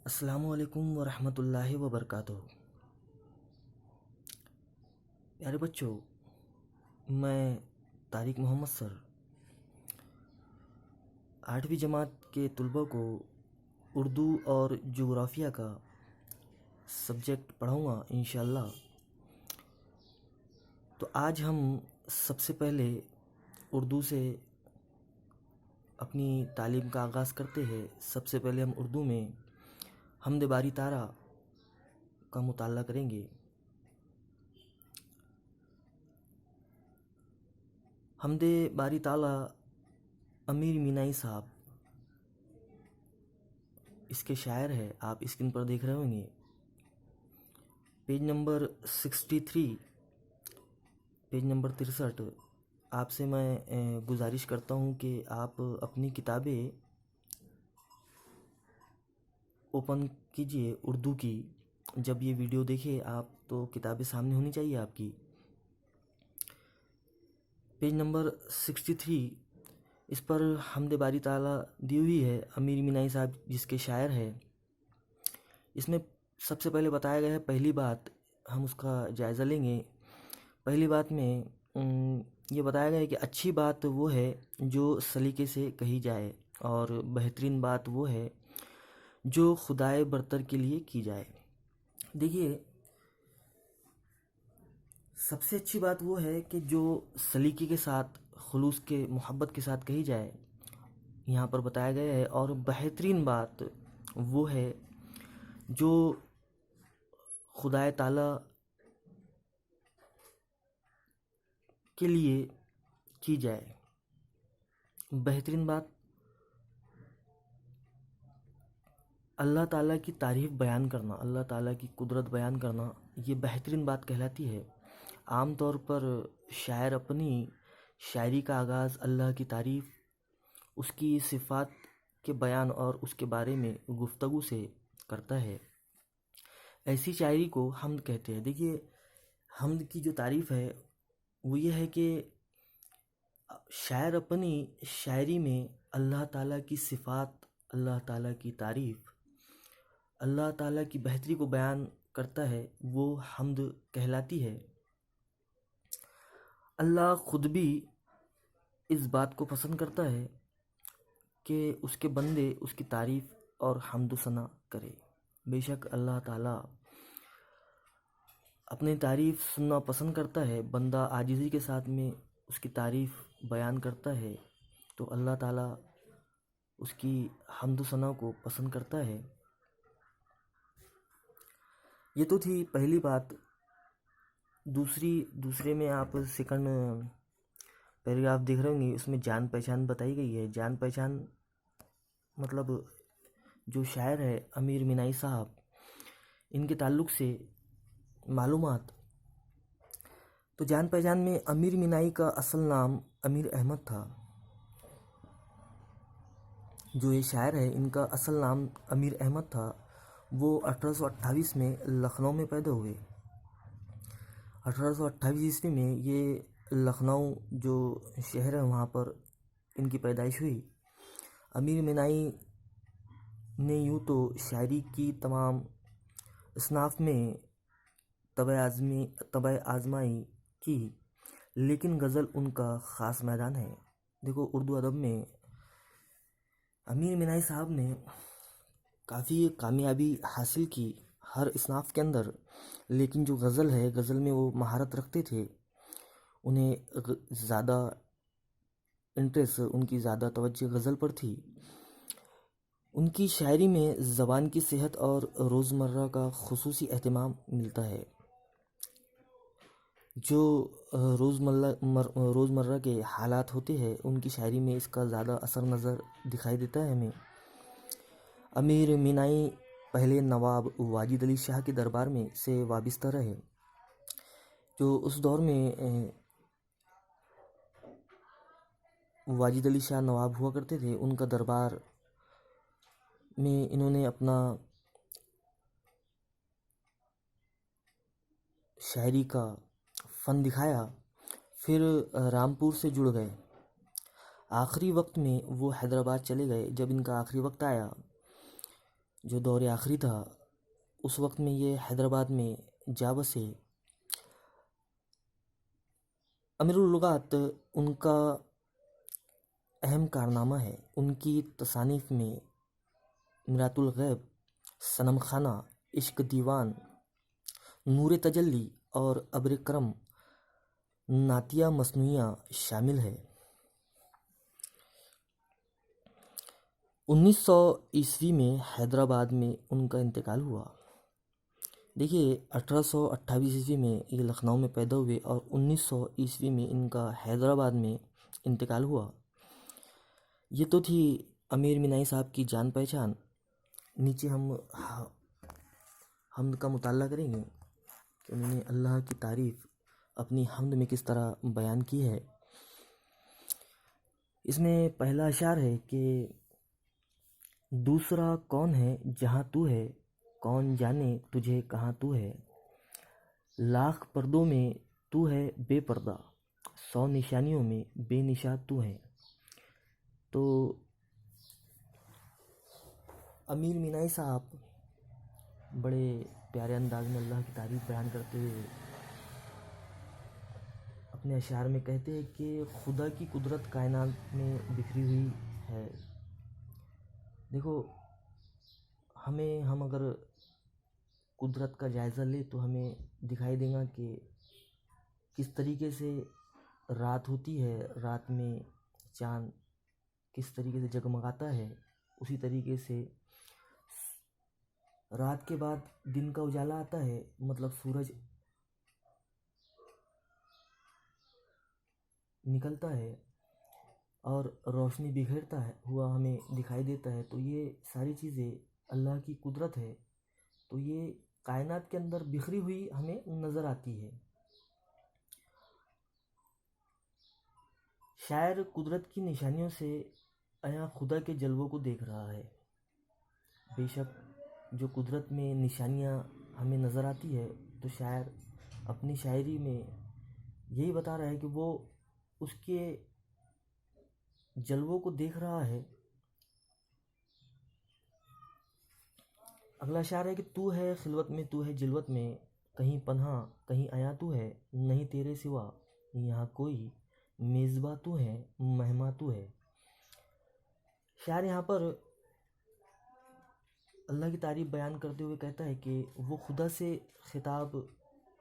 अस्सलामुअलैकुम वरहमतुल्लाहि वबरकातुहू। प्यारे बच्चों, मैं तारिक मोहम्मद सर 8वीं जमात के तलबा को उर्दू और जोग्राफ़िया का सब्जेक्ट पढ़ाऊँगा इंशाअल्लाह। तो आज हम सबसे पहले उर्दू से अपनी तालीम का आगाज़ करते हैं। सबसे पहले हम उर्दू में हमद बारी तारा का मुताला करेंगे। हमद बारी ताला अमीर मीनाई साहब इसके शायर है। आप स्क्रीन पर देख रहे होंगे। Page number 63, page number 63। आपसे मैं गुजारिश करता हूँ कि आप अपनी किताबें ओपन कीजिए उर्दू की। जब ये वीडियो देखें आप तो किताबें सामने होनी चाहिए आपकी। पेज नंबर 63, इस पर हमद बारी ताला दी हुई है, अमीर मीनाई साहब जिसके शायर है। इसमें सबसे पहले बताया गया है, पहली बात हम उसका जायज़ा लेंगे। पहली बात में ये बताया गया है कि अच्छी बात वो है जो सलीके से कही जाए और बेहतरीन बात वो है जो खुदाए बरतर के लिए की जाए। देखिए, सबसे अच्छी बात वो है कि जो सलीके के साथ, खुलूस के, मोहब्बत के साथ कही जाए, यहाँ पर बताया गया है। और बेहतरीन बात वो है जो खुदाए ताला के लिए की जाए। बेहतरीन बात अल्लाह ताला की तारीफ़ बयान करना, अल्लाह ताला की कुदरत बयान करना, ये बेहतरीन बात कहलाती है। आम तौर पर शायर अपनी शायरी का आगाज़ अल्लाह की तारीफ़, उसकी सिफ़ात के बयान और उसके बारे में गुफ्तगू से करता है। ऐसी शायरी को हम्द कहते हैं। देखिए, हम्द की जो तारीफ़ है वो ये है कि शायर अपनी शायरी में अल्लाह ताला की सिफ़ात, अल्लाह ताला की तारीफ़, अल्लाह ताला की बेहतरी को बयान करता है, वो हम्द कहलाती है। अल्लाह ख़ुद भी इस बात को पसंद करता है कि उसके बंदे उसकी तारीफ़ और हम्द सना करे। बेशक अल्लाह ताला अपनी तारीफ़ सुनना पसंद करता है। बंदा आजिज़ी के साथ में उसकी तारीफ़ बयान करता है तो अल्लाह ताला उसकी हम्द सना को पसंद करता है। ये तो थी पहली बात। दूसरे में आप सेकंड पैराग्राफ देख रहे होंगे, उसमें जान पहचान बताई गई है। जान पहचान मतलब जो शायर है अमीर मीनाई साहब, इनके ताल्लुक़ से मालूमात। तो जान पहचान में अमीर मीनाई का असल नाम अमीर अहमद था। जो ये शायर है इनका असल नाम अमीर अहमद था। वो 1828 में लखनऊ में पैदा हुए। 1828 ईस्वी में ये लखनऊ जो शहर है वहाँ पर इनकी पैदाइश हुई। अमीर मीनाई ने यूँ तो शायरी की तमाम असनाफ़ में तबे आज़माई की, लेकिन गज़ल उनका ख़ास मैदान है। देखो, उर्दू अदब में अमीर मीनाई साहब ने काफ़ी कामयाबी हासिल की हर असनाफ़ के अंदर, लेकिन जो गज़ल है, गज़ल में वो महारत रखते थे। उन्हें ज़्यादा इंटरेस्ट, उनकी ज़्यादा तवज्जो गज़ल पर थी। उनकी शायरी में ज़बान की सेहत और रोज़मर्रा का ख़ुसूसी एहतमाम मिलता है। जो रोज़मर्रा के हालात होते हैं उनकी शायरी में इसका ज़्यादा असर नज़र दिखाई देता है हमें। अमीर मीनाई पहले नवाब वाजिद अली शाह के दरबार में से वाबिस्ता रहे। जो उस दौर में वाजिद अली शाह नवाब हुआ करते थे, उनका दरबार में इन्होंने अपना शायरी का फ़न दिखाया। फिर रामपुर से जुड़ गए। आखिरी वक्त में वो हैदराबाद चले गए। जब इनका आखिरी वक्त आया, जो दौर आखिरी था उस वक्त में ये हैदराबाद में जा बसे। अमीरुल लुगात उनका अहम कारनामा है। उनकी तसानीफ़ में मिरातुल गैब, सनम खाना, इश्क दीवान, नूर तजल्ली और अब्र करम नातिया मसनूइयाँ शामिल है। 1900 ईस्वी में हैदराबाद में उनका इंतकाल हुआ। देखिए 1828 ईस्वी में ये लखनऊ में पैदा हुए और 1900 ईस्वी में इनका हैदराबाद में इंतकाल हुआ। ये तो थी अमीर मीनाई साहब की जान पहचान। नीचे हम हम्द का मुताला करेंगे कि उन्होंने अल्लाह की तारीफ़ अपनी हम्द में किस तरह बयान की है। इसमें पहला अशार है कि दूसरा कौन है जहाँ तू है, कौन जाने तुझे कहाँ तू है। लाख पर्दों में तू है बेपर्दा, 100 निशानियों में बेनिशा तू है। तो अमीर मीनाई साहब बड़े प्यारे अंदाज में अल्लाह की तारीफ़ बयान करते हुए अपने अशार में कहते हैं कि खुदा की कुदरत कायनात में बिखरी हुई है। देखो हम अगर कुदरत का जायज़ा ले तो हमें दिखाई देगा कि किस तरीके से रात होती है, रात में चाँद किस तरीके से जगमगाता है, उसी तरीके से रात के बाद दिन का उजाला आता है, मतलब सूरज निकलता है और रोशनी बिखेरता है हुआ हमें दिखाई देता है। तो ये सारी चीज़ें अल्लाह की कुदरत है। तो ये कायनात के अंदर बिखरी हुई हमें नज़र आती है। शायर कुदरत की निशानियों से आया खुदा के जलवों को देख रहा है। बेशक जो कुदरत में निशानियाँ हमें नज़र आती है तो शायर अपनी शायरी में यही बता रहा है कि वो उसके जलवों को देख रहा है। अगला शायर है कि तू है खिलवत में, तू है जिलवत में, कहीं पन्हा कहीं आया तू है, नहीं तेरे सिवा यहाँ कोई मेज़बा तू है, मेहमा तू है। शायर यहाँ पर अल्लाह की तारीफ़ बयान करते हुए कहता है कि वो खुदा से खिताब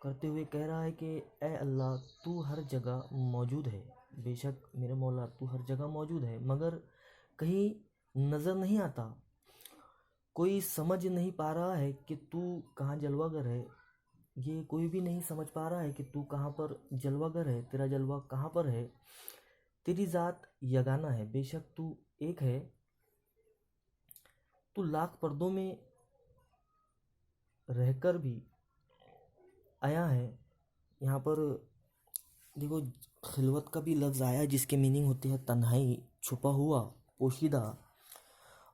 करते हुए कह रहा है कि ए अल्लाह तू हर जगह मौजूद है। बेशक मेरे मौला तू हर जगह मौजूद है, मगर कहीं नज़र नहीं आता। कोई समझ नहीं पा रहा है कि तू कहाँ जलवागर है। ये कोई भी नहीं समझ पा रहा है कि तू कहाँ पर जलवागर है, तेरा जलवा कहाँ पर है। तेरी ज़ात यगाना है, बेशक तू एक है। तू लाख पर्दों में रहकर भी आया है। यहाँ पर देखो खिलवत का भी लफ्ज़ आया जिसके मीनिंग होती है तन्हाई, छुपा हुआ, पोशीदा।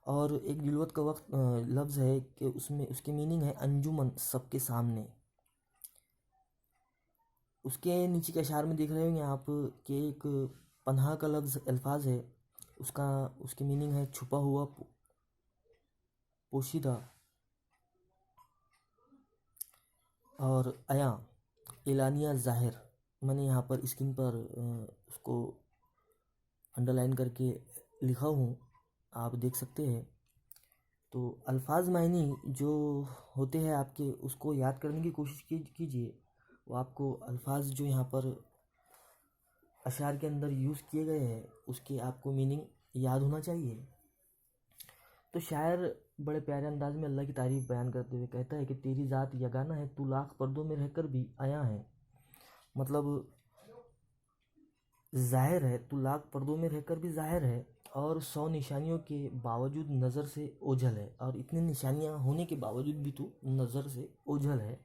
और एक जिलवत का वक्त लफ्ज़ है कि उसमें उसकी मीनिंग है अंजुमन, सबके सामने। उसके नीचे के अशार में देख रहे होंगे आप कि एक पन्हा का लफ्ज़ अल्फाज है, उसकी मीनिंग है छुपा हुआ, पोशीदा। और आया एलानिया ज़ाहिर, मैंने यहाँ पर स्क्रीन पर उसको अंडरलाइन करके लिखा हूँ, आप देख सकते हैं। तो अल्फाज मायनी जो होते हैं आपके, उसको याद करने की कोशिश कीजिए। वो आपको अल्फाज जो यहाँ पर अशार के अंदर यूज़ किए गए हैं उसके आपको मीनिंग याद होना चाहिए। तो शायर बड़े प्यारे अंदाज में अल्लाह की तारीफ़ बयान करते हुए कहता है कि तेरी ज़ात यगाना है, तू लाख पर्दों में रहकर भी आया है। मतलब ज़ाहिर है, तू लाख पर्दों में रहकर भी ज़ाहिर है और 100 निशानियों के बावजूद नज़र से ओझल है। और इतनी निशानियाँ होने के बावजूद भी तू नज़र से ओझल है।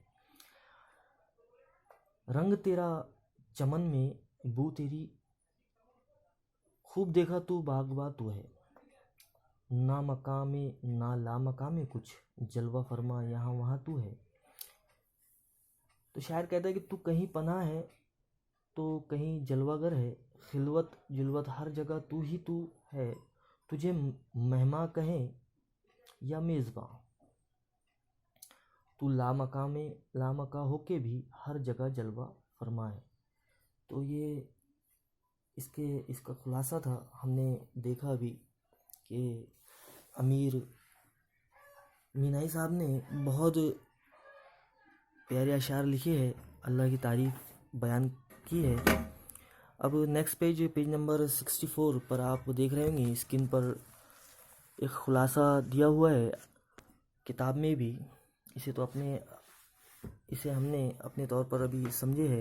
रंग तेरा चमन में, बू तेरी खूब देखा तू बागबा तू है, ना मकामे ना ला मकामे कुछ, जलवा फरमा यहाँ वहाँ तू है। तो शायर कहता है कि तू कहीं पनाह है तो कहीं जलवागर है, खिलवत जुलवत हर जगह तू ही तू है। तुझे मेहमा कहें या मेज़बां, तू लामका होके भी हर जगह जलवा फरमा है। तो ये इसका खुलासा था। हमने देखा अभी कि अमीर मीनाई साहब ने बहुत प्यारे अशार लिखे हैं, अल्लाह की तारीफ़ बयान की है। अब नेक्स्ट पेज नंबर 64 पर आप देख रहे होंगे स्क्रीन पर एक खुलासा दिया हुआ है किताब में भी। इसे हमने अपने तौर पर अभी समझे है।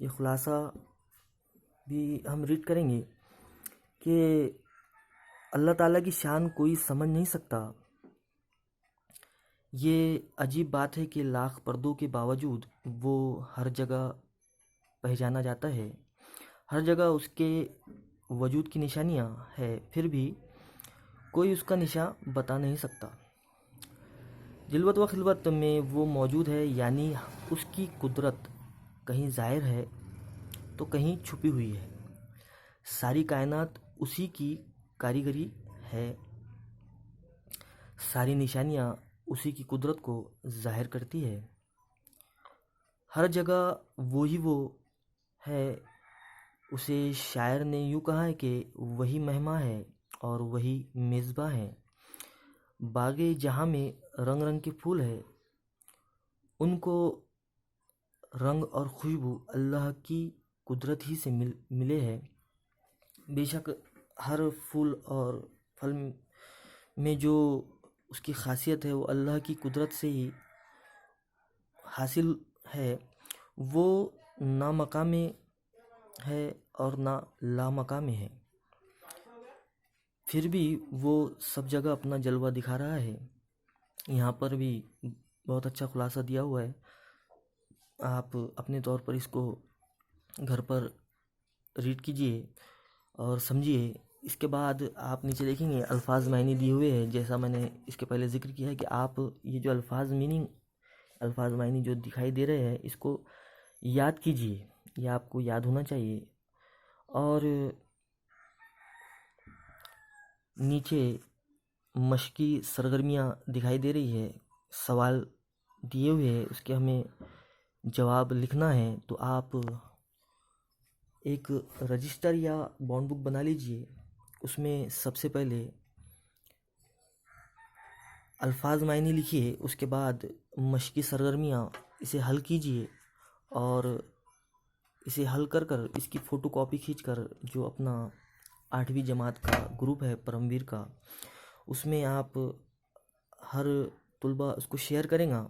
ये खुलासा भी हम रीड करेंगे कि अल्लाह ताला की शान कोई समझ नहीं सकता। ये अजीब बात है कि लाख पर्दों के बावजूद वो हर जगह पहचाना जाता है, हर जगह उसके वजूद की निशानियाँ है, फिर भी कोई उसका निशान बता नहीं सकता। जिल्वत व खिलवत में वो मौजूद है, यानी उसकी कुदरत कहीं ज़ाहिर है तो कहीं छुपी हुई है। सारी कायनात उसी की कारीगरी है, सारी निशानियाँ उसी की कुदरत को ज़ाहिर करती है। हर जगह वो है। उसे शायर ने यूँ कहा है कि वही मेहमा है और वही मेज़बां है। बागे जहाँ में रंग रंग के फूल है, उनको रंग और खुशबू अल्लाह की कुदरत ही से मिले है। बेशक हर फूल और फल में जो उसकी खासियत है वो अल्लाह की कुदरत से ही हासिल है। वो ना मकामे है और ना लामकामे है, फिर भी वो सब जगह अपना जलवा दिखा रहा है। यहाँ पर भी बहुत अच्छा खुलासा दिया हुआ है। आप अपने तौर पर इसको घर पर रीड कीजिए और समझिए। इसके बाद आप नीचे देखेंगे अल्फाज मायने दिए हुए हैं। जैसा मैंने इसके पहले जिक्र किया है कि आप ये जो अल्फाज मायने जो दिखाई दे रहे हैं इसको याद कीजिए, ये आपको याद होना चाहिए। और नीचे मशकी सरगर्मियाँ दिखाई दे रही है, सवाल दिए हुए हैं, उसके हमें जवाब लिखना है। तो आप एक रजिस्टर या बॉन्ड बुक बना लीजिए। उसमें सबसे पहले अल्फाज मायने लिखिए, उसके बाद मशकी सरगर्मियाँ, इसे हल कीजिए और इसे हल कर कर इसकी फ़ोटोकॉपी खींचकर जो अपना 8वीं जमात का ग्रुप है परमवीर का, उसमें आप हर तुलबा उसको शेयर करेंगे।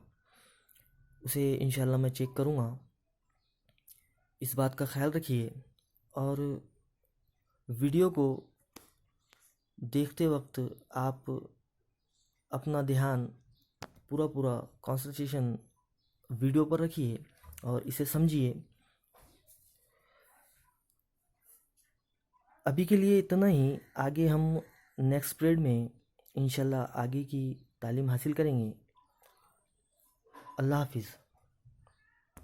उसे इंशाल्लाह मैं चेक करूँगा। इस बात का ख्याल रखिए और वीडियो को देखते वक्त आप अपना ध्यान पूरा कंसंट्रेशन वीडियो पर रखिए और इसे समझिए। अभी के लिए इतना ही। आगे हम नेक्स्ट पीरियड में इंशाल्लाह आगे की तालीम हासिल करेंगे। अल्लाह हाफिज़।